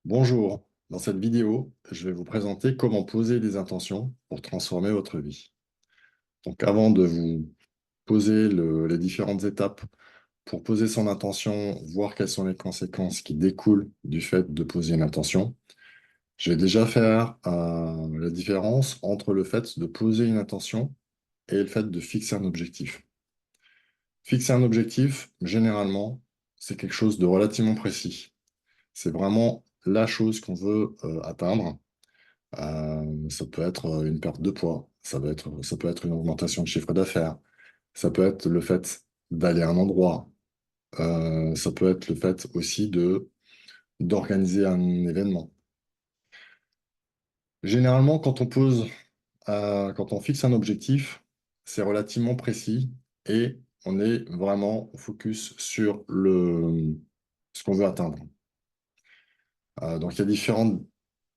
Bonjour, dans cette vidéo, je vais vous présenter comment poser des intentions pour transformer votre vie. Donc avant de vous poser les différentes étapes pour poser son intention, voir quelles sont les conséquences qui découlent du fait de poser une intention, je vais déjà faire la différence entre le fait de poser une intention et le fait de fixer un objectif. Fixer un objectif, généralement, c'est quelque chose de relativement précis. C'est vraiment la chose qu'on veut atteindre. Ça peut être une perte de poids, ça peut être une augmentation de chiffre d'affaires, ça peut être le fait d'aller à un endroit, ça peut être le fait aussi d'organiser un événement. Généralement, quand on fixe un objectif, c'est relativement précis et on est vraiment focus sur ce qu'on veut atteindre. Donc, il y a différentes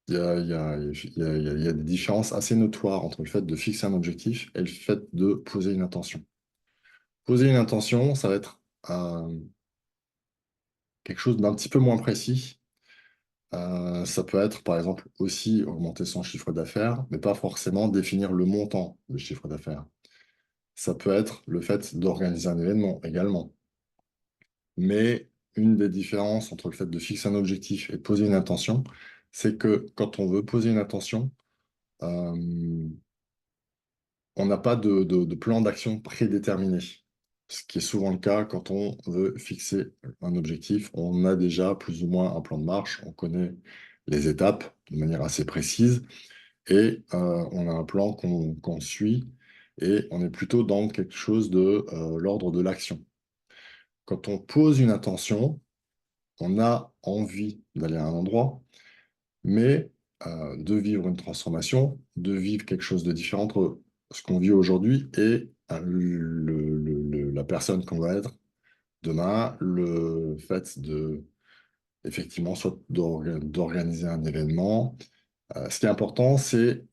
Il y a, il y a- il y a des différences assez notoires entre le fait de fixer un objectif et le fait de poser une intention. Poser une intention, ça va être quelque chose d'un petit peu moins précis. Ça peut être, par exemple, aussi augmenter son chiffre d'affaires, mais pas forcément définir le montant de chiffre d'affaires. Ça peut être le fait d'organiser un événement également. Mais une des différences entre le fait de fixer un objectif et de poser une intention, c'est que quand on veut poser une intention, euh, on n'a pas de plan d'action prédéterminé. Ce qui est souvent le cas quand on veut fixer un objectif. On a déjà plus ou moins un plan de marche, on connaît les étapes de manière assez précise et on a un plan qu'on suit et on est plutôt dans quelque chose de l'ordre de l'action. Quand on pose une intention, on a envie d'aller à un endroit, mais de vivre une transformation, de vivre quelque chose de différent entre ce qu'on vit aujourd'hui et la personne qu'on va être demain, le fait de, effectivement, soit d'organiser un événement. Ce qui est important, c'est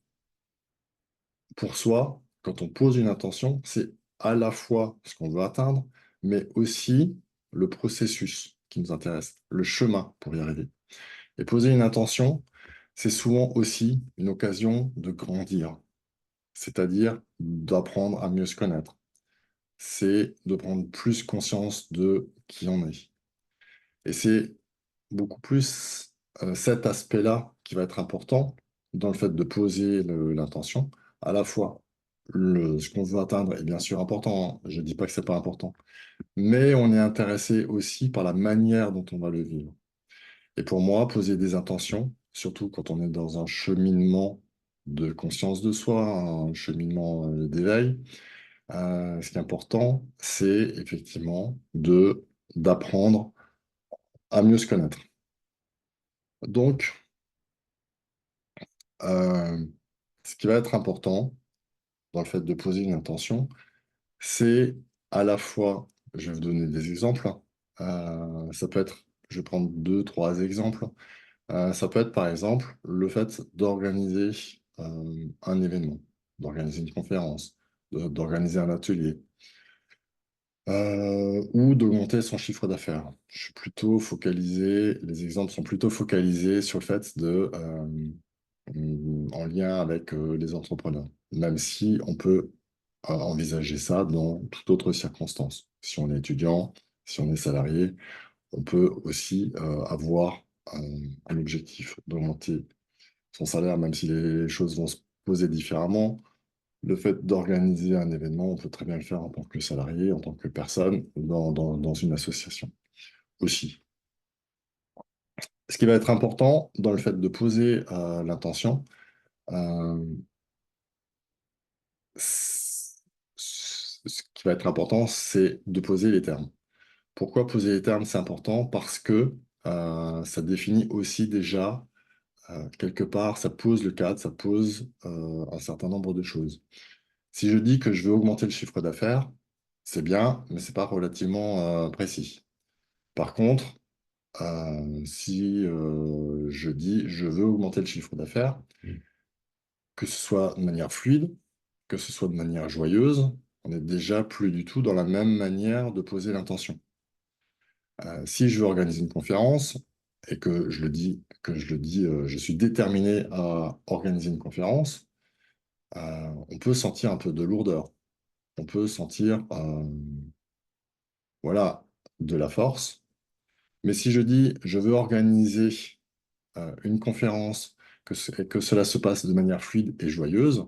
pour soi, quand on pose une intention, c'est à la fois ce qu'on veut atteindre, mais aussi le processus qui nous intéresse, le chemin pour y arriver. Et poser une intention, c'est souvent aussi une occasion de grandir, c'est-à-dire d'apprendre à mieux se connaître. C'est de prendre plus conscience de qui on est. Et c'est beaucoup plus cet aspect-là qui va être important dans le fait de poser l'intention. À la fois, ce qu'on veut atteindre est bien sûr important, hein. Je ne dis pas que c'est pas important, mais on est intéressé aussi par la manière dont on va le vivre. Et pour moi, poser des intentions, surtout quand on est dans un cheminement de conscience de soi, un cheminement d'éveil, ce qui est important, c'est effectivement d'apprendre à mieux se connaître. Donc, euh, ce qui va être important dans le fait de poser une intention, c'est à la fois, je vais vous donner des exemples, hein. Ça peut être, je vais prendre deux, trois exemples. Ça peut être par exemple le fait d'organiser un événement, d'organiser une conférence, d'organiser un atelier ou d'augmenter son chiffre d'affaires. Je suis plutôt focalisé, les exemples sont plutôt focalisés sur le fait en lien avec les entrepreneurs, même si on peut envisager ça dans toute autre circonstance. Si on est étudiant, si on est salarié, on peut aussi avoir un objectif d'augmenter son salaire, même si les choses vont se poser différemment. Le fait d'organiser un événement, on peut très bien le faire en tant que salarié, en tant que personne, dans une association aussi. Ce qui va être important dans le fait de poser l'intention, euh, ce qui va être important, c'est de poser les termes. Pourquoi poser les termes, c'est important? Parce que ça définit aussi déjà quelque part, ça pose le cadre, ça pose un certain nombre de choses. Si je dis que je veux augmenter le chiffre d'affaires, c'est bien, mais c'est pas relativement précis. Par contre, si je dis je veux augmenter le chiffre d'affaires, que ce soit de manière fluide, que ce soit de manière joyeuse, on n'est déjà plus du tout dans la même manière de poser l'intention. Si je veux organiser une conférence, et que je suis déterminé à organiser une conférence, on peut sentir un peu de lourdeur. On peut sentir, voilà, de la force. Mais si je dis, je veux organiser une conférence, et que cela se passe de manière fluide et joyeuse,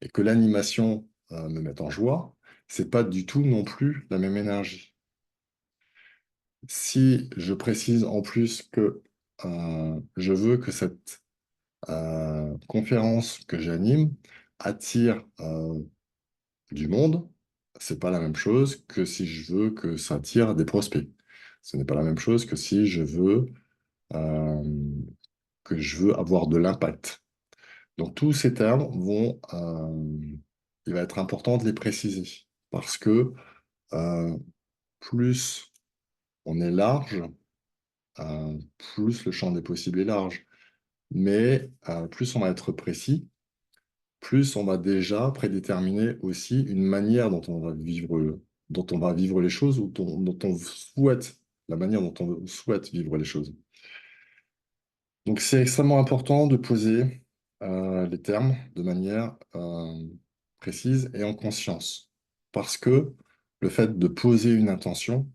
et que l'animation me mette en joie, c'est pas du tout non plus la même énergie. Si je précise en plus que je veux que cette conférence que j'anime attire du monde, c'est pas la même chose que si je veux que ça attire des prospects. Ce n'est pas la même chose que si euh, je veux avoir de l'impact. Donc tous ces termes il va être important de les préciser parce que euh, plus on est large, plus le champ des possibles est large. Mais plus on va être précis, plus on va déjà prédéterminer aussi une manière dont on va vivre les choses ou dont on souhaite, la manière dont on souhaite vivre les choses. Donc c'est extrêmement important de poser les termes de manière précise et en conscience. Parce que le fait de poser une intention,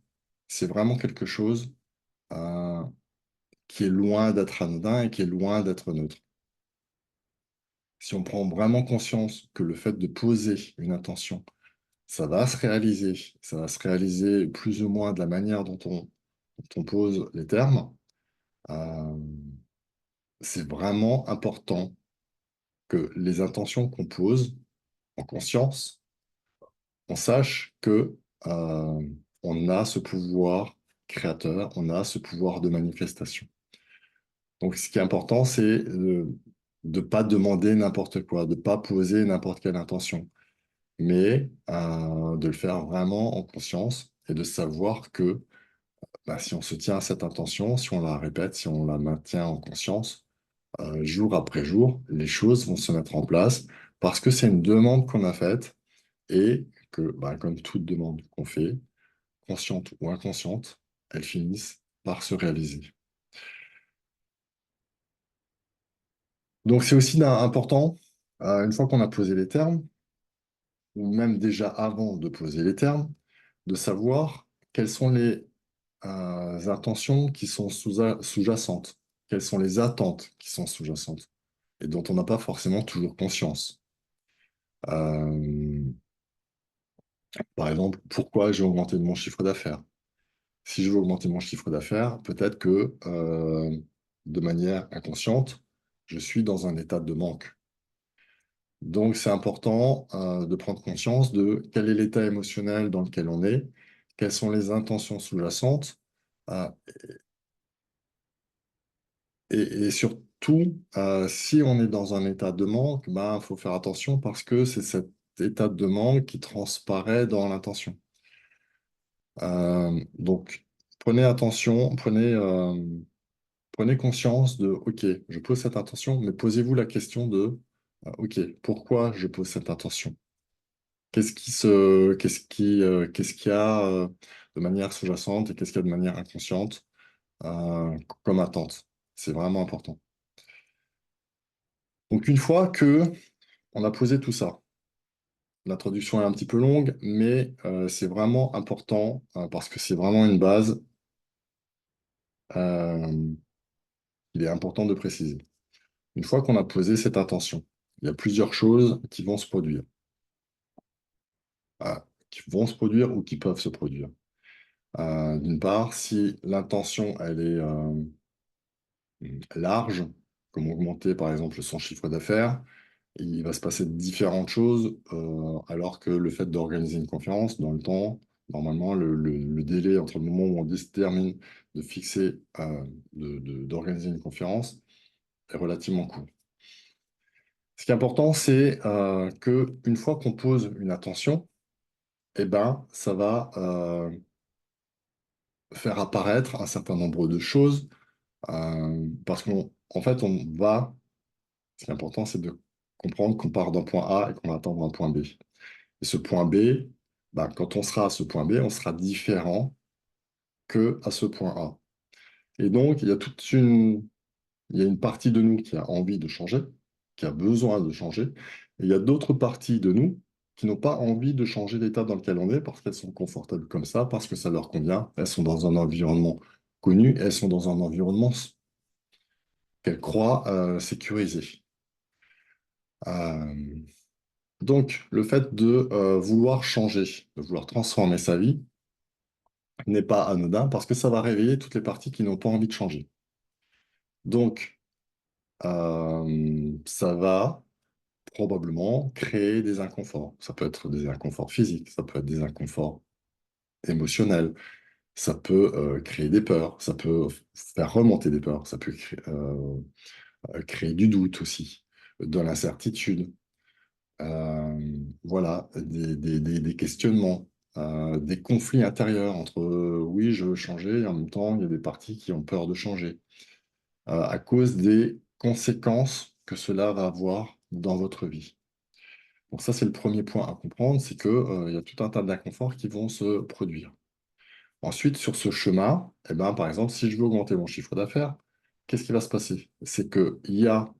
c'est vraiment quelque chose euh, qui est loin d'être anodin et qui est loin d'être neutre. Si on prend vraiment conscience que le fait de poser une intention, ça va se réaliser plus ou moins de la manière dont on pose les termes, euh, c'est vraiment important que les intentions qu'on pose en conscience, on sache que on a ce pouvoir créateur, on a ce pouvoir de manifestation. Donc, ce qui est important, c'est de ne pas demander n'importe quoi, de ne pas poser n'importe quelle intention, mais de le faire vraiment en conscience et de savoir que bah, si on se tient à cette intention, si on la répète, si on la maintient en conscience, jour après jour, les choses vont se mettre en place parce que c'est une demande qu'on a faite et que, bah, comme toute demande qu'on fait, consciente ou inconsciente, elles finissent par se réaliser. Donc c'est aussi important, une fois qu'on a posé les termes, ou même déjà avant de poser les termes, de savoir quelles sont les intentions qui sont sous-jacentes, quelles sont les attentes qui sont sous-jacentes et dont on n'a pas forcément toujours conscience. Euh, Par exemple, pourquoi j'ai augmenté mon chiffre d'affaires? Si je veux augmenter mon chiffre d'affaires, peut-être que de manière inconsciente, je suis dans un état de manque. Donc, c'est important de prendre conscience de quel est l'état émotionnel dans lequel on est, quelles sont les intentions sous-jacentes, euh, et surtout, si on est dans un état de manque, ben, faut faire attention parce que c'est cet état de manque qui transparaît dans l'intention. Donc, prenez attention, prenez conscience de, OK, je pose cette intention, mais posez-vous la question de, OK, pourquoi je pose cette intention? Qu'est-ce qu'il y a de manière sous-jacente et qu'est-ce qu'il y a de manière inconsciente comme attente? C'est vraiment important. Donc, une fois que on a posé tout ça, l'introduction est un petit peu longue, mais c'est vraiment important parce que c'est vraiment une base. euh, il est important de préciser. Une fois qu'on a posé cette intention, il y a plusieurs choses qui vont se produire. Qui vont se produire ou qui peuvent se produire. D'une part, si l'intention elle est large, comme augmenter par exemple son chiffre d'affaires, il va se passer différentes choses, alors que le fait d'organiser une conférence dans le temps, normalement le délai entre le moment où on détermine de fixer, d'organiser une conférence est relativement court. Ce qui est important, c'est que une fois qu'on pose une intention, eh ben, ça va faire apparaître un certain nombre de choses parce qu'en fait, ce qui est important, c'est de comprendre qu'on part d'un point A et qu'on va atteindre un point B. Et ce point B, ben, quand on sera à ce point B, on sera différent que à ce point A. Et donc, il y a une partie de nous qui a envie de changer, qui a besoin de changer, et il y a d'autres parties de nous qui n'ont pas envie de changer l'état dans lequel on est parce qu'elles sont confortables comme ça, parce que ça leur convient, elles sont dans un environnement connu, elles sont dans un environnement qu'elles croient sécurisé. Euh, donc, le fait de vouloir changer, de vouloir transformer sa vie, n'est pas anodin parce que ça va réveiller toutes les parties qui n'ont pas envie de changer. Donc, ça va probablement créer des inconforts. Ça peut être des inconforts physiques, ça peut être des inconforts émotionnels, ça peut créer des peurs, ça peut faire remonter des peurs, ça peut créer du doute aussi, de l'incertitude. Voilà, des questionnements, des conflits intérieurs entre oui, je veux changer, et en même temps, il y a des parties qui ont peur de changer, à cause des conséquences que cela va avoir dans votre vie. Donc ça, c'est le premier point à comprendre, c'est que, il y a tout un tas d'inconforts qui vont se produire. Ensuite, sur ce chemin, eh ben, par exemple, si je veux augmenter mon chiffre d'affaires, qu'est-ce qui va se passer? C'est qu'il y a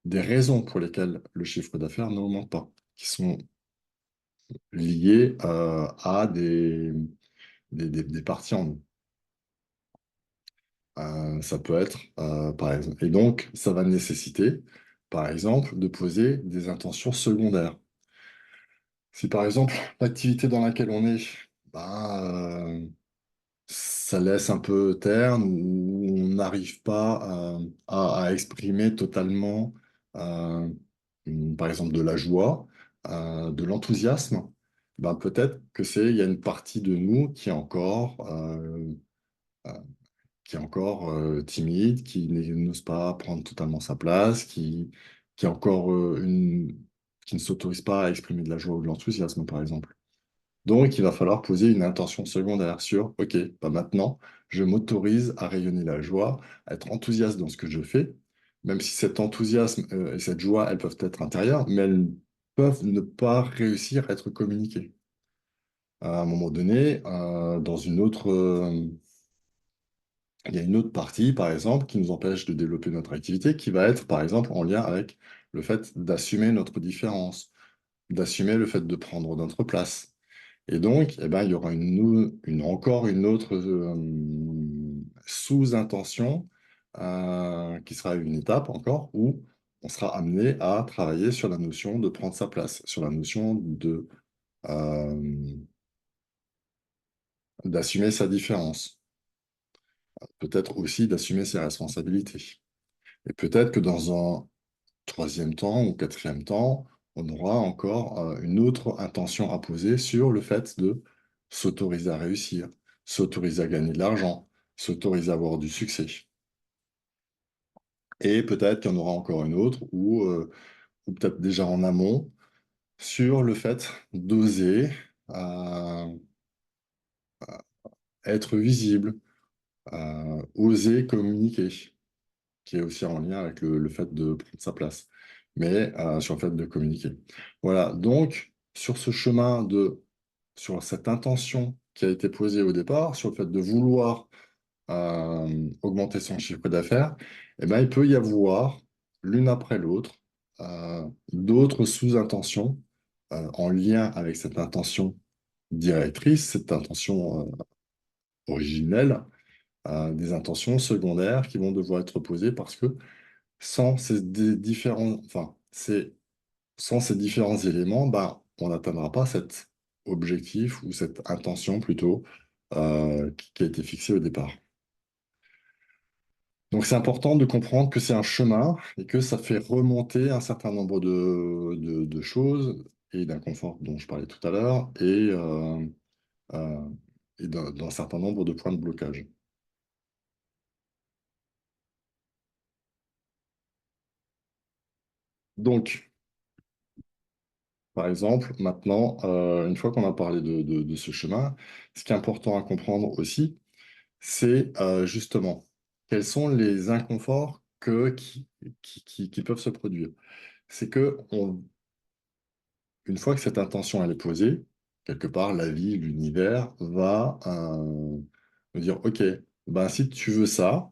des raisons pour lesquelles le chiffre d'affaires n'augmente pas, qui sont liées à des parties en nous. Ça peut être, par exemple, et donc, ça va nécessiter, par exemple, de poser des intentions secondaires. Si par exemple, l'activité dans laquelle on est, ben, ça laisse un peu terne ou on n'arrive pas à exprimer totalement, euh, par exemple, de la joie, de l'enthousiasme, ben, peut-être que il y a une partie de nous euh, qui est encore timide, qui n'ose pas prendre totalement sa place, qui est encore qui ne s'autorise pas à exprimer de la joie ou de l'enthousiasme, par exemple. Donc, il va falloir poser une intention secondaire sur, OK, bah maintenant, je m'autorise à rayonner la joie, à être enthousiaste dans ce que je fais, même si cet enthousiasme et cette joie, elles peuvent être intérieures, mais elles peuvent ne pas réussir à être communiquées. À un moment donné, il y a une autre partie, par exemple, qui nous empêche de développer notre activité, qui va être, par exemple, en lien avec le fait d'assumer notre différence, d'assumer le fait de prendre notre place. Et donc, eh ben, il y aura encore une autre sous-intention qui sera une étape encore où on sera amené à travailler sur la notion de prendre sa place, sur la notion euh, d'assumer sa différence, peut-être aussi d'assumer ses responsabilités. Et peut-être que dans un troisième temps ou quatrième temps, on aura encore une autre intention à poser sur le fait de s'autoriser à réussir, s'autoriser à gagner de l'argent, s'autoriser à avoir du succès. Et peut-être qu'il y en aura encore une autre, ou peut-être déjà en amont, sur le fait d'oser euh, être visible, oser communiquer, qui est aussi en lien avec le fait de prendre sa place, mais sur le fait de communiquer. Voilà, donc sur cette intention qui a été posée au départ, sur le fait de vouloir augmenter son chiffre d'affaires, eh ben, il peut y avoir l'une après l'autre d'autres sous-intentions en lien avec cette intention directrice, cette intention originelle, des intentions secondaires qui vont devoir être posées parce que sans ces différents éléments, ben, on n'atteindra pas cet objectif ou cette intention plutôt qui a été fixée au départ. Donc c'est important de comprendre que c'est un chemin et que ça fait remonter un certain nombre de choses et d'inconfort dont je parlais tout à l'heure euh, et d'un certain nombre de points de blocage. Donc, par exemple, maintenant, une fois qu'on a parlé de ce chemin, ce qui est important à comprendre aussi, c'est justement quels sont les inconforts qui peuvent se produire. C'est que une fois que cette intention elle est posée, quelque part, la vie, l'univers va nous dire, OK, Ben, si tu veux ça,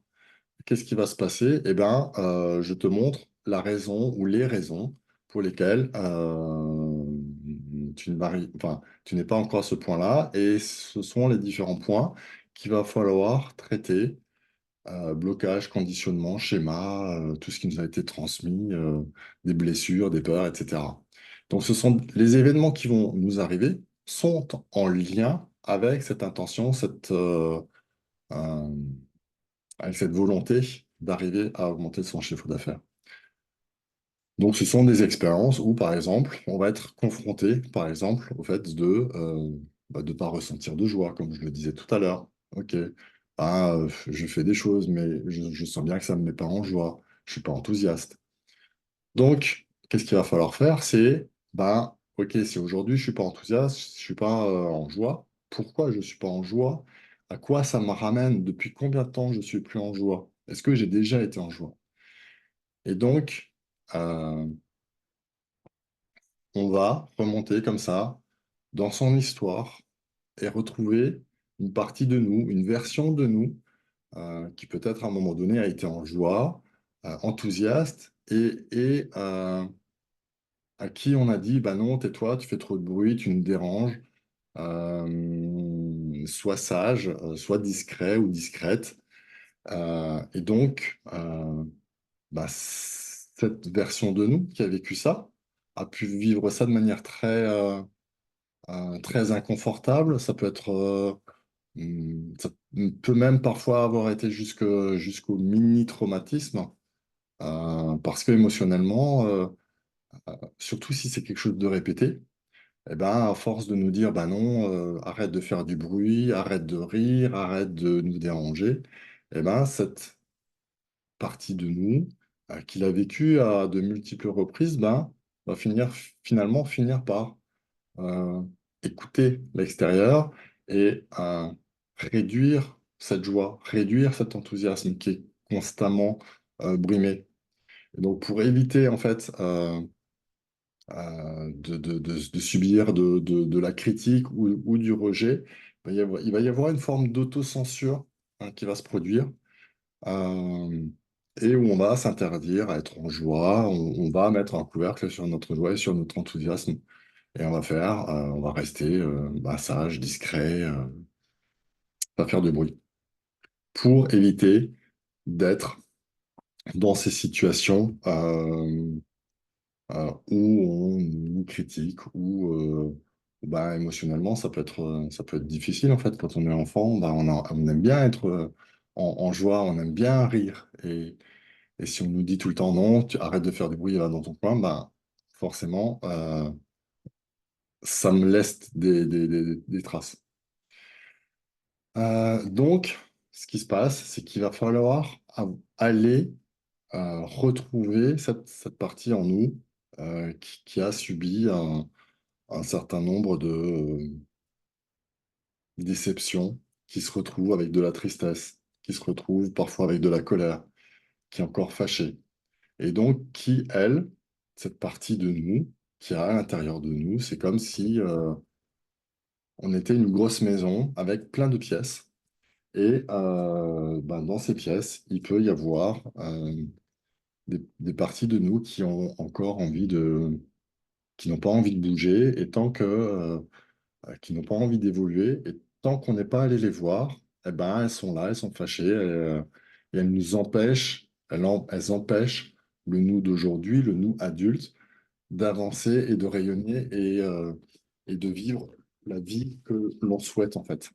qu'est-ce qui va se passer? Eh ben, je te montre la raison ou les raisons pour lesquelles tu n'es pas encore à ce point-là, et ce sont les différents points qu'il va falloir traiter. Blocage, conditionnement, schéma, tout ce qui nous a été transmis, des blessures, des peurs, etc. Donc, ce sont les événements qui vont nous arriver sont en lien avec cette intention, euh, avec cette volonté d'arriver à augmenter son chiffre d'affaires. Donc, ce sont des expériences où, par exemple, on va être confronté, par exemple, au fait de ne pas ressentir de joie, comme je le disais tout à l'heure. OK, je fais des choses, mais je sens bien que ça ne me met pas en joie. Je suis pas enthousiaste. Donc, qu'est-ce qu'il va falloir faire? C'est, OK, si aujourd'hui je suis pas enthousiaste, je suis pas en joie, pourquoi je suis pas en joie? À quoi ça me ramène? Depuis combien de temps je suis plus en joie? Est-ce que j'ai déjà été en joie? Et donc, euh, on va remonter comme ça dans son histoire et retrouver une partie de nous, une version de nous qui peut-être à un moment donné a été en joie, enthousiaste et à qui on a dit, bah non, tais-toi, tu fais trop de bruit, tu nous déranges, sois sage, sois discret ou discrète. Et donc, cette version de nous qui a vécu ça a pu vivre ça de manière très inconfortable. Ça peut même parfois avoir été jusqu'au mini-traumatisme, parce que émotionnellement, surtout si c'est quelque chose de répété, eh ben, à force de nous dire, bah non, arrête de faire du bruit, arrête de rire, arrête de nous déranger, eh ben, cette partie de nous qu'il a vécu à de multiples reprises, va finalement finir par euh, écouter l'extérieur et réduire cette joie, réduire cet enthousiasme qui est constamment brimé. Et donc, pour éviter en fait de subir de la critique ou du rejet, il va y avoir une forme d'autocensure qui va se produire euh, et où on va s'interdire à être en joie, on va mettre un couvercle sur notre joie et sur notre enthousiasme. Et on va rester sage, discret, pas faire de bruit, pour éviter d'être dans ces situations où on nous critique, où émotionnellement ça peut être difficile en fait. Quand on est enfant, on aime bien être en joie, on aime bien rire. Et si on nous dit tout le temps non, tu arrêtes de faire du bruit là dans ton coin, forcément, ça me laisse des traces. Donc, ce qui se passe, c'est qu'il va falloir aller retrouver cette partie en nous qui a subi un certain nombre de déceptions, qui se retrouve avec de la tristesse, qui se retrouve parfois avec de la colère, qui est encore fâchée. Et donc, cette partie de nous, qui est à l'intérieur de nous, c'est comme si on était une grosse maison avec plein de pièces. Et dans ces pièces, il peut y avoir des parties de nous qui ont encore qui n'ont pas envie de bouger, et qui n'ont pas envie d'évoluer, et tant qu'on n'est pas allé les voir, eh ben, elles sont là, elles sont fâchées, et elles nous empêchent, elles empêchent le nous d'aujourd'hui, le nous adulte, d'avancer et de rayonner et de vivre la vie que l'on souhaite en fait.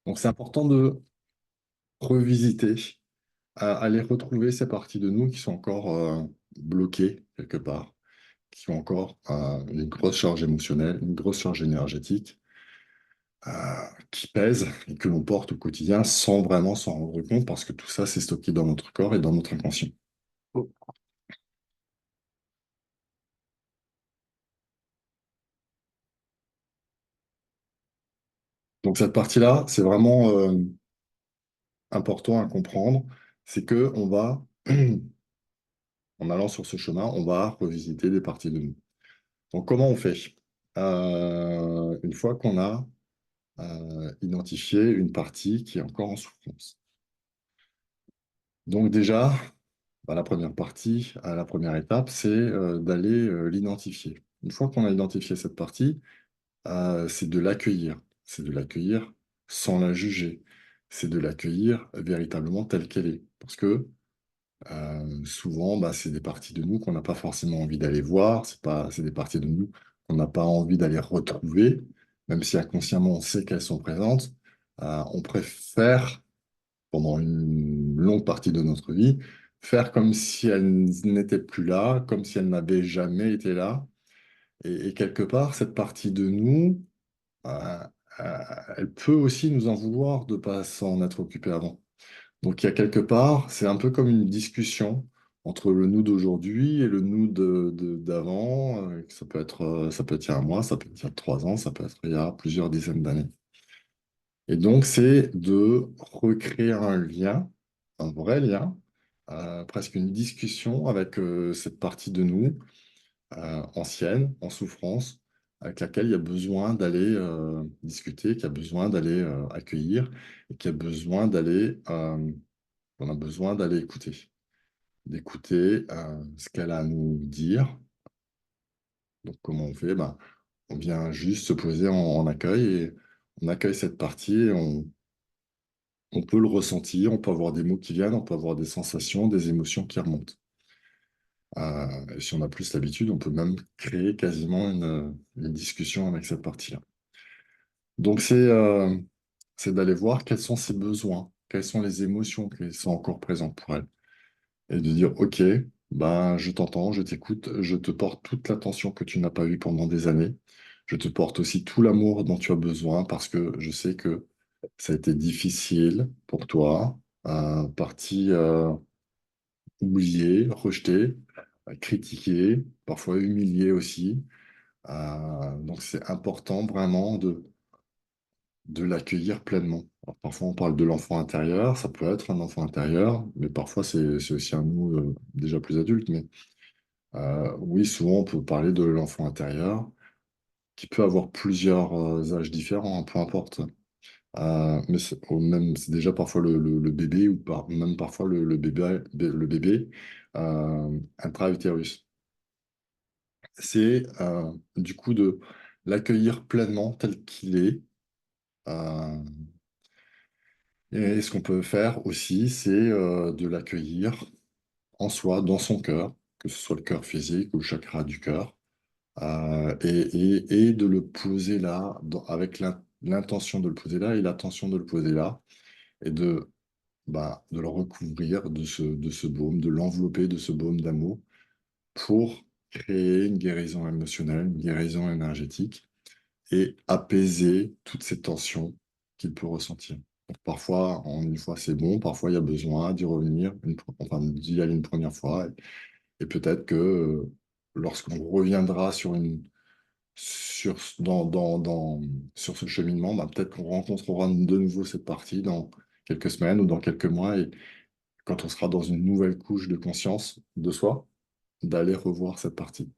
Donc c'est important de revisiter, aller retrouver ces parties de nous qui sont encore bloquées quelque part, qui ont encore une grosse charge émotionnelle, une grosse charge énergétique, euh, qui pèsent et que l'on porte au quotidien sans vraiment s'en rendre compte parce que tout ça, c'est stocké dans notre corps et dans notre inconscient. Donc cette partie-là, c'est vraiment important à comprendre, c'est que en allant sur ce chemin, on va revisiter des parties de nous. Donc comment on fait? Une fois qu'on a identifier une partie qui est encore en souffrance. Donc déjà, bah, la première partie, la première étape, c'est d'aller l'identifier. Une fois qu'on a identifié cette partie, c'est de l'accueillir. C'est de l'accueillir sans la juger. C'est de l'accueillir véritablement telle qu'elle est. Parce que souvent, bah, c'est des parties de nous qu'on n'a pas forcément envie d'aller voir. C'est des parties de nous qu'on n'a pas envie d'aller retrouver, même si inconsciemment on sait qu'elles sont présentes. On préfère pendant une longue partie de notre vie, faire comme si elle n'était plus là, comme si elle n'avait jamais été là. Et quelque part, cette partie de nous, euh, euh, elle peut aussi nous en vouloir de ne pas s'en être occupé avant. Donc il y a quelque part, c'est un peu comme une discussion entre le nous d'aujourd'hui et le nous d'avant. Ça peut être il y a un mois, ça peut être il y a 3 ans, ça peut être il y a plusieurs dizaines d'années. Et donc, c'est de recréer un lien, un vrai lien, presque une discussion avec cette partie de nous ancienne, en souffrance, avec laquelle il y a besoin d'aller discuter, qui a besoin d'aller accueillir et qui a besoin d'aller, on a besoin d'aller écouter, d'écouter ce qu'elle a à nous dire. Donc, comment on fait? Ben, on vient juste se poser en accueil et on accueille cette partie et on peut le ressentir, on peut avoir des mots qui viennent, on peut avoir des sensations, des émotions qui remontent. Et si on a plus l'habitude, on peut même créer quasiment une discussion avec cette partie-là. Donc, c'est d'aller voir quels sont ses besoins, quelles sont les émotions qui sont encore présentes pour elle. Et de dire, OK, ben, je t'entends, je t'écoute, je te porte toute l'attention que tu n'as pas eue pendant des années. Je te porte aussi tout l'amour dont tu as besoin parce que je sais que ça a été difficile pour toi, partie oubliée, rejetée, critiquée, parfois humiliée aussi. Donc c'est important vraiment de l'accueillir pleinement. Alors, parfois on parle de l'enfant intérieur, ça peut être un enfant intérieur, mais parfois c'est aussi un nous déjà plus adulte. Mais oui, souvent on peut parler de l'enfant intérieur qui peut avoir plusieurs âges différents, hein, peu importe. Mais c'est déjà parfois le bébé ou même parfois le bébé intra-utérus. C'est du coup de l'accueillir pleinement tel qu'il est. Euh, et ce qu'on peut faire aussi, c'est de l'accueillir en soi, dans son cœur, que ce soit le cœur physique ou le chakra du cœur, et de le poser là, avec l'intention de le poser là et l'attention de le poser là, et de le recouvrir de ce baume, de l'envelopper de ce baume d'amour pour créer une guérison émotionnelle, une guérison énergétique et apaiser toutes ces tensions qu'il peut ressentir. Donc, parfois, en une fois, c'est bon, parfois, il y a besoin d'y revenir, enfin, d'y aller une première fois. Et peut-être que lorsqu'on reviendra sur ce cheminement, bah, peut-être qu'on rencontrera de nouveau cette partie dans quelques semaines ou dans quelques mois. Et quand on sera dans une nouvelle couche de conscience de soi, d'aller revoir cette partie.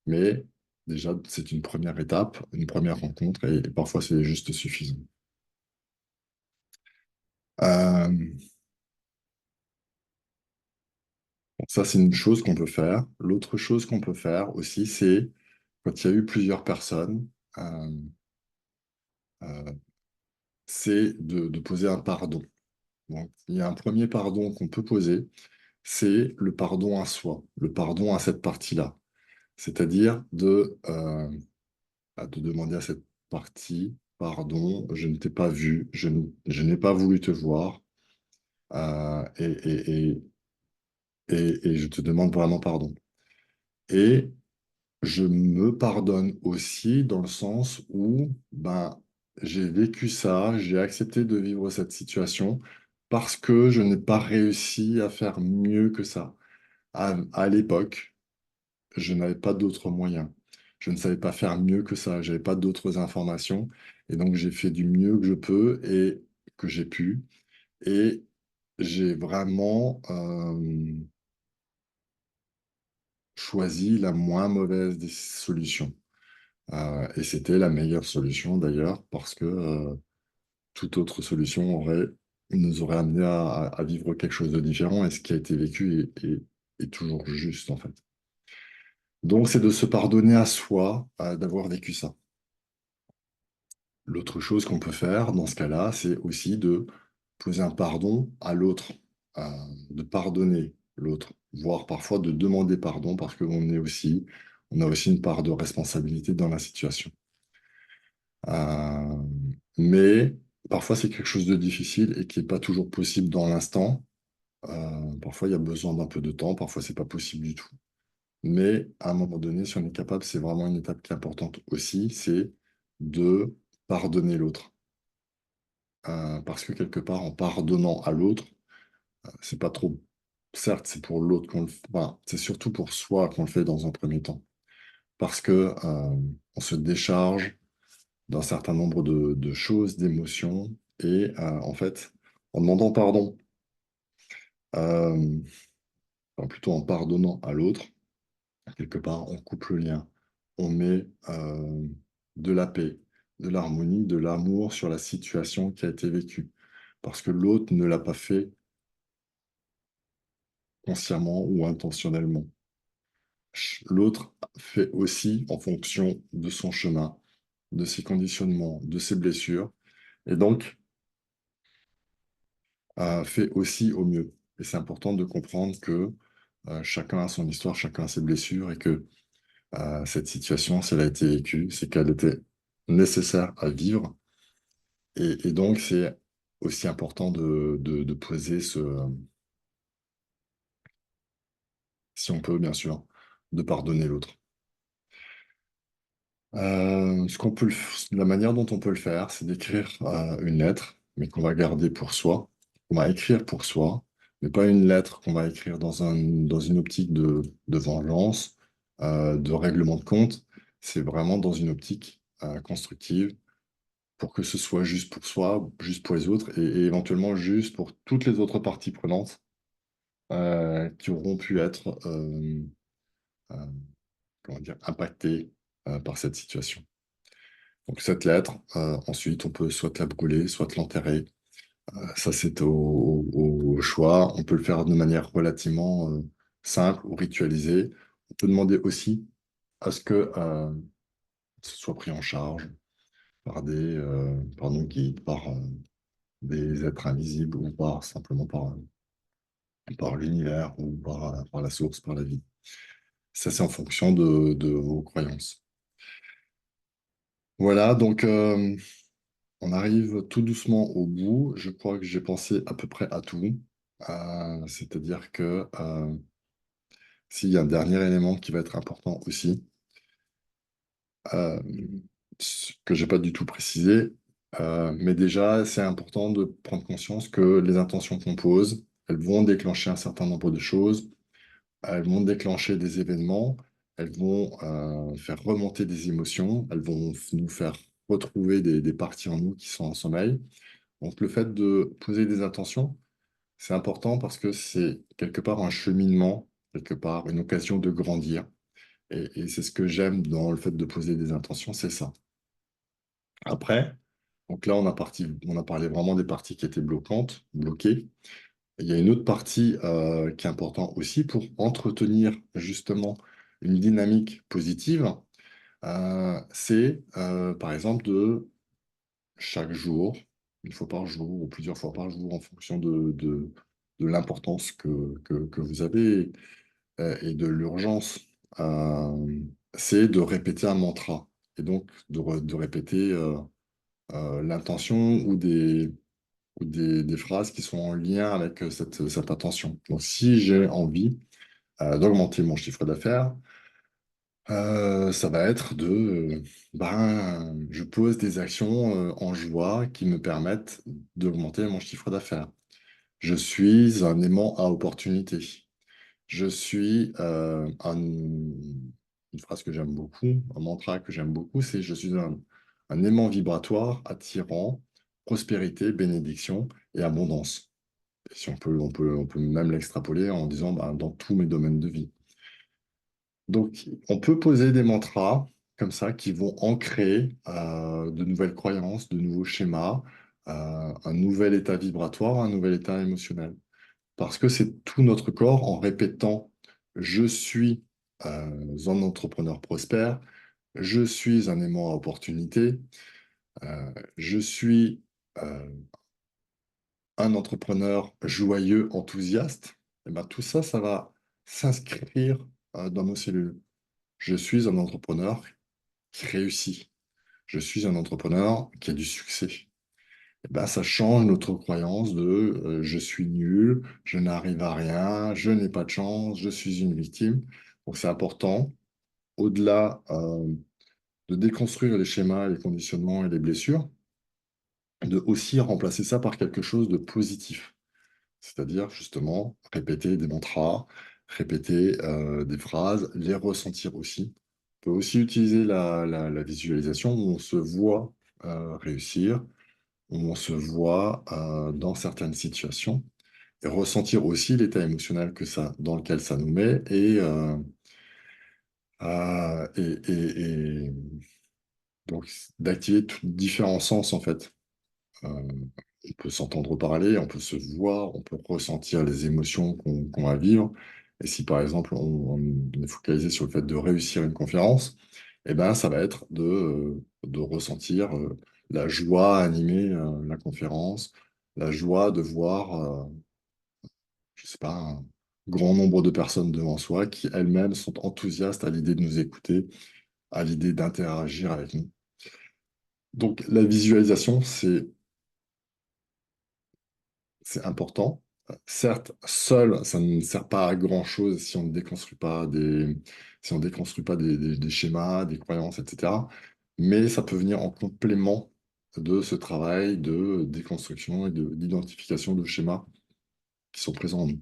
Mais déjà, c'est une première étape, une première rencontre, et parfois c'est juste suffisant. Euh, bon, ça, c'est une chose qu'on peut faire. L'autre chose qu'on peut faire aussi, c'est quand il y a eu plusieurs personnes, euh, euh, c'est de poser un pardon. Donc, il y a un premier pardon qu'on peut poser, c'est le pardon à soi, le pardon à cette partie-là. C'est-à-dire de demander à cette partie, pardon, je ne t'ai pas vu, je n'ai pas voulu te voir, euh, et, et, et, et je te demande vraiment pardon. Et je me pardonne aussi dans le sens où ben, j'ai vécu ça, j'ai accepté de vivre cette situation parce que je n'ai pas réussi à faire mieux que ça. À l'époque, je n'avais pas d'autres moyens. Je ne savais pas faire mieux que ça. Je n'avais pas d'autres informations. Et donc, j'ai fait du mieux que je peux et que j'ai pu. Et j'ai vraiment choisi la moins mauvaise des solutions. Et c'était la meilleure solution d'ailleurs, parce que toute autre solution nous aurait amené à vivre quelque chose de différent, et ce qui a été vécu est toujours juste en fait. Donc c'est de se pardonner à soi d'avoir vécu ça. L'autre chose qu'on peut faire dans ce cas-là, c'est aussi de poser un pardon à l'autre, euh, de pardonner l'autre, voire parfois de demander pardon parce on a aussi une part de responsabilité dans la situation. Euh, mais parfois c'est quelque chose de difficile et qui n'est pas toujours possible dans l'instant. Parfois il y a besoin d'un peu de temps, parfois c'est pas possible du tout. Mais à un moment donné, si on est capable, c'est vraiment une étape qui est importante aussi, c'est de pardonner l'autre. Parce que quelque part, en pardonnant à l'autre, c'est pas trop. Certes, c'est pour l'autre qu'on le fait. Enfin, c'est surtout pour soi qu'on le fait dans un premier temps. Parce que on se décharge d'un certain nombre de choses, d'émotions. Et en fait, en demandant pardon, euh, enfin, plutôt en pardonnant à l'autre, quelque part, on coupe le lien. On met de la paix, de l'harmonie, de l'amour sur la situation qui a été vécue. Parce que l'autre ne l'a pas fait consciemment ou intentionnellement. L'autre fait aussi en fonction de son chemin, de ses conditionnements, de ses blessures, et donc fait aussi au mieux. Et c'est important de comprendre que chacun a son histoire, chacun a ses blessures, et que cette situation, si elle a été vécue, c'est qu'elle était nécessaire à vivre. Et donc, c'est aussi important de poser si on peut, bien sûr, de pardonner l'autre. La manière dont on peut le faire, c'est d'écrire une lettre, mais qu'on va garder pour soi, qu'on va écrire pour soi, mais pas une lettre qu'on va écrire dans une optique de vengeance, de règlement de compte. C'est vraiment dans une optique constructive pour que ce soit juste pour soi, juste pour les autres, et éventuellement juste pour toutes les autres parties prenantes qui auront pu être euh, comment dire, impactées par cette situation. Donc cette lettre, ensuite, on peut soit la brûler, soit l'enterrer. Ça, c'est au choix. On peut le faire de manière relativement simple ou ritualisée. On peut demander aussi à ce que ce soit pris en charge par nos guides, par des êtres invisibles ou simplement par l'univers ou par la source, par la vie. Ça, c'est en fonction de vos croyances. Voilà, donc on arrive tout doucement au bout. Je crois que j'ai pensé à peu près à tout. C'est-à-dire que s'il y a un dernier élément qui va être important aussi, euh, que j'ai pas du tout précisé, mais déjà, c'est important de prendre conscience que les intentions qu'on pose, elles vont déclencher un certain nombre de choses, elles vont déclencher des événements, elles vont faire remonter des émotions, elles vont nous faire retrouver des parties en nous qui sont en sommeil. Donc le fait de poser des intentions, c'est important parce que c'est quelque part un cheminement, quelque part une occasion de grandir. Et c'est ce que j'aime dans le fait de poser des intentions, c'est ça. Après, donc là on a parlé vraiment des parties qui étaient bloquantes, bloquées. Il y a une autre partie qui est importante aussi pour entretenir justement une dynamique positive. C'est par exemple de chaque jour, une fois par jour ou plusieurs fois par jour en fonction de l'importance que vous avez et de l'urgence. Euh, c'est de répéter un mantra et donc de répéter l'intention ou des phrases qui sont en lien avec cette intention. Donc si j'ai envie d'augmenter mon chiffre d'affaires, ça va être je pose des actions en joie qui me permettent d'augmenter mon chiffre d'affaires. Je suis un aimant à opportunité. Je suis une phrase que j'aime beaucoup, un mantra que j'aime beaucoup, c'est je suis un aimant vibratoire attirant prospérité, bénédiction et abondance. Et si on peut même l'extrapoler en disant dans tous mes domaines de vie. Donc, on peut poser des mantras comme ça qui vont ancrer de nouvelles croyances, de nouveaux schémas, un nouvel état vibratoire, un nouvel état émotionnel. Parce que c'est tout notre corps en répétant je suis un entrepreneur prospère, je suis un aimant à opportunité, je suis euh, un entrepreneur joyeux, enthousiaste. Et ben, tout ça, ça va s'inscrire dans nos cellules. Je suis un entrepreneur qui réussit. Je suis un entrepreneur qui a du succès. Eh ben, ça change notre croyance de je suis nul, je n'arrive à rien, je n'ai pas de chance, je suis une victime. Donc c'est important, au-delà de déconstruire les schémas, les conditionnements et les blessures, de aussi remplacer ça par quelque chose de positif. C'est-à-dire justement répéter des mantras, répéter des phrases, les ressentir aussi. On peut aussi utiliser la visualisation où on se voit réussir, où on se voit dans certaines situations et ressentir aussi l'état émotionnel dans lequel ça nous met et donc d'activer tous différents sens en fait. On peut s'entendre parler, on peut se voir, on peut ressentir les émotions qu'on va vivre. Et si par exemple on est focalisé sur le fait de réussir une conférence, eh ben, ça va être de ressentir la joie à animer la conférence, la joie de voir, je sais pas, un grand nombre de personnes devant soi qui elles-mêmes sont enthousiastes à l'idée de nous écouter, à l'idée d'interagir avec nous. Donc la visualisation, c'est important. Certes, seul, ça ne sert pas à grand-chose si on ne déconstruit pas si on déconstruit pas des schémas, des croyances, etc. Mais ça peut venir en complément de ce travail de déconstruction et d'identification de schémas qui sont présents en nous.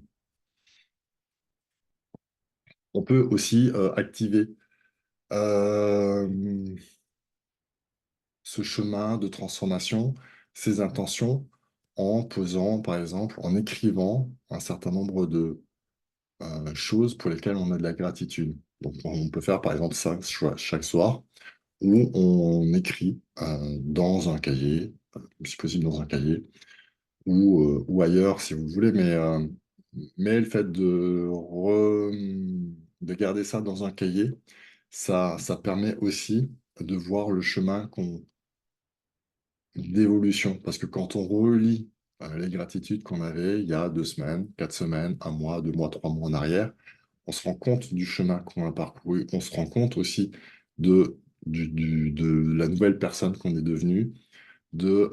On peut aussi activer euh, ce chemin de transformation, ces intentions, en posant, par exemple, en écrivant un certain nombre de choses pour lesquelles on a de la gratitude. Donc, on peut faire par exemple ça chaque soir, où on écrit dans un cahier, si possible dans un cahier, ou ailleurs si vous voulez, mais le fait de garder ça dans un cahier, ça permet aussi de voir le chemin d'évolution. Parce que quand on relit les gratitudes qu'on avait il y a 2 semaines, 4 semaines, un mois, 2 mois, 3 mois en arrière, on se rend compte du chemin qu'on a parcouru, on se rend compte aussi de, de la nouvelle personne qu'on est devenue, de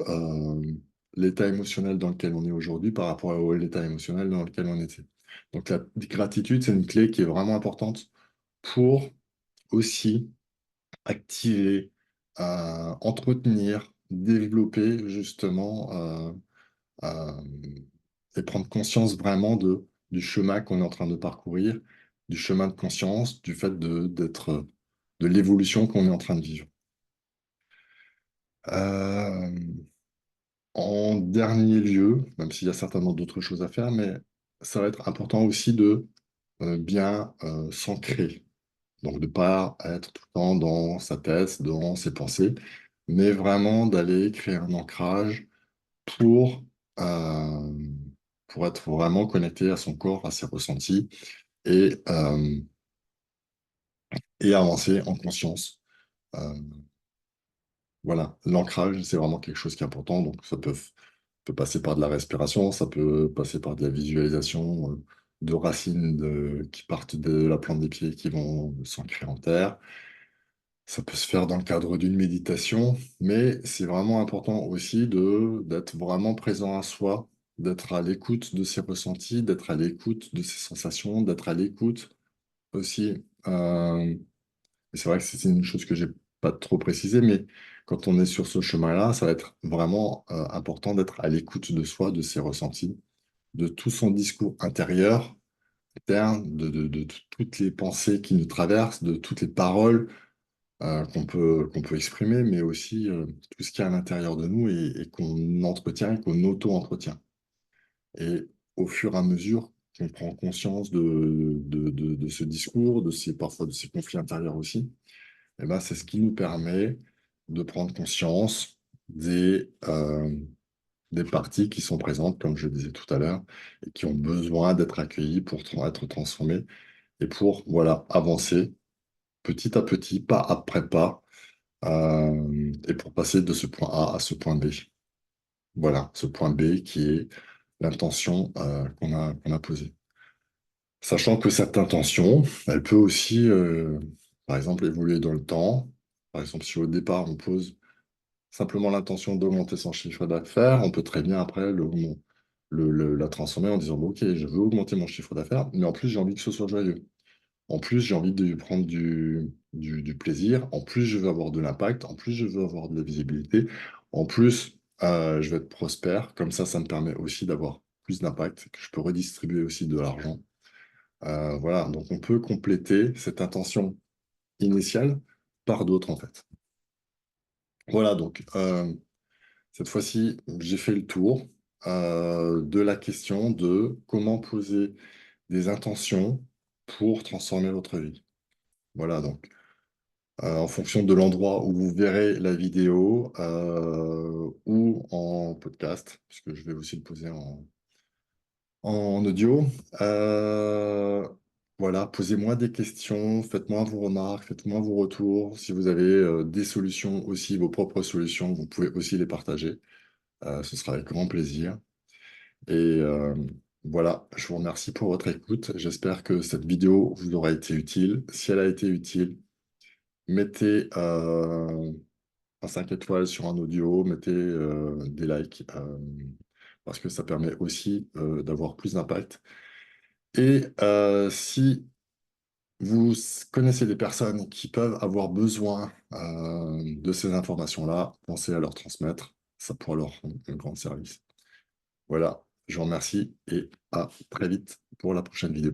l'état émotionnel dans lequel on est aujourd'hui par rapport à l'état émotionnel dans lequel on était. Donc la gratitude, c'est une clé qui est vraiment importante pour aussi activer, entretenir, développer justement euh, et prendre conscience vraiment du chemin qu'on est en train de parcourir, du chemin de conscience, du fait de l'évolution qu'on est en train de vivre. Euh, En dernier lieu, même s'il y a certainement d'autres choses à faire, mais ça va être important aussi de bien s'ancrer. Donc de ne pas être tout le temps dans sa tête, dans ses pensées, mais vraiment d'aller créer un ancrage pour, euh, pour être vraiment connecté à son corps, à ses ressentis et, euh, et avancer en conscience. Euh, voilà, l'ancrage, c'est vraiment quelque chose qui est important. Donc peut passer par de la respiration, ça peut passer par de la visualisation de racines qui partent de la plante des pieds qui vont s'ancrer en terre. Ça peut se faire dans le cadre d'une méditation, mais c'est vraiment important aussi d'être vraiment présent à soi, d'être à l'écoute de ses ressentis, d'être à l'écoute de ses sensations, d'être à l'écoute aussi. Et c'est vrai que c'est une chose que j'ai pas trop précisé, mais quand on est sur ce chemin-là, ça va être vraiment important d'être à l'écoute de soi, de ses ressentis, de tout son discours intérieur, interne, de toutes les pensées qui nous traversent, de toutes les paroles qu'on peut exprimer, mais aussi tout ce qu'il y a à l'intérieur de nous et qu'on entretient et qu'on auto-entretient. Et au fur et à mesure qu'on prend conscience de ce discours, parfois de ces conflits intérieurs aussi, Et ben, c'est ce qui nous permet de prendre conscience des parties qui sont présentes, comme je le disais tout à l'heure, et qui ont besoin d'être accueillies pour être transformées et pour, voilà, avancer petit à petit, pas après pas, et pour passer de ce point A à ce point B. Voilà, ce point B qui est l'intention qu'on a posée. Sachant que cette intention, elle peut aussi, par exemple, évoluer dans le temps. Par exemple, si au départ, on pose simplement l'intention d'augmenter son chiffre d'affaires, on peut très bien après la transformer en disant, bon, OK, je veux augmenter mon chiffre d'affaires, mais en plus, j'ai envie que ce soit joyeux. En plus, j'ai envie de prendre du plaisir. En plus, je veux avoir de l'impact. En plus, je veux avoir de la visibilité. En plus, je vais être prospère. Comme ça me permet aussi d'avoir plus d'impact, que je peux redistribuer aussi de l'argent. Voilà, donc on peut compléter cette intention initiale par d'autres, en fait. Voilà, donc cette fois-ci, j'ai fait le tour de la question de comment poser des intentions pour transformer votre vie. Voilà, donc en fonction de l'endroit où vous verrez la vidéo ou en podcast, puisque je vais aussi le poser en audio. Euh, voilà, posez-moi des questions, faites-moi vos remarques, faites-moi vos retours. Si vous avez des solutions aussi, vos propres solutions, vous pouvez aussi les partager. Ce sera avec grand plaisir. Et voilà, je vous remercie pour votre écoute. J'espère que cette vidéo vous aura été utile. Si elle a été utile, mettez un 5 étoiles sur un audio, mettez des likes, parce que ça permet aussi d'avoir plus d'impact. Et si vous connaissez des personnes qui peuvent avoir besoin de ces informations-là, pensez à leur transmettre. Ça pourra leur rendre un grand service. Voilà, je vous remercie et à très vite pour la prochaine vidéo.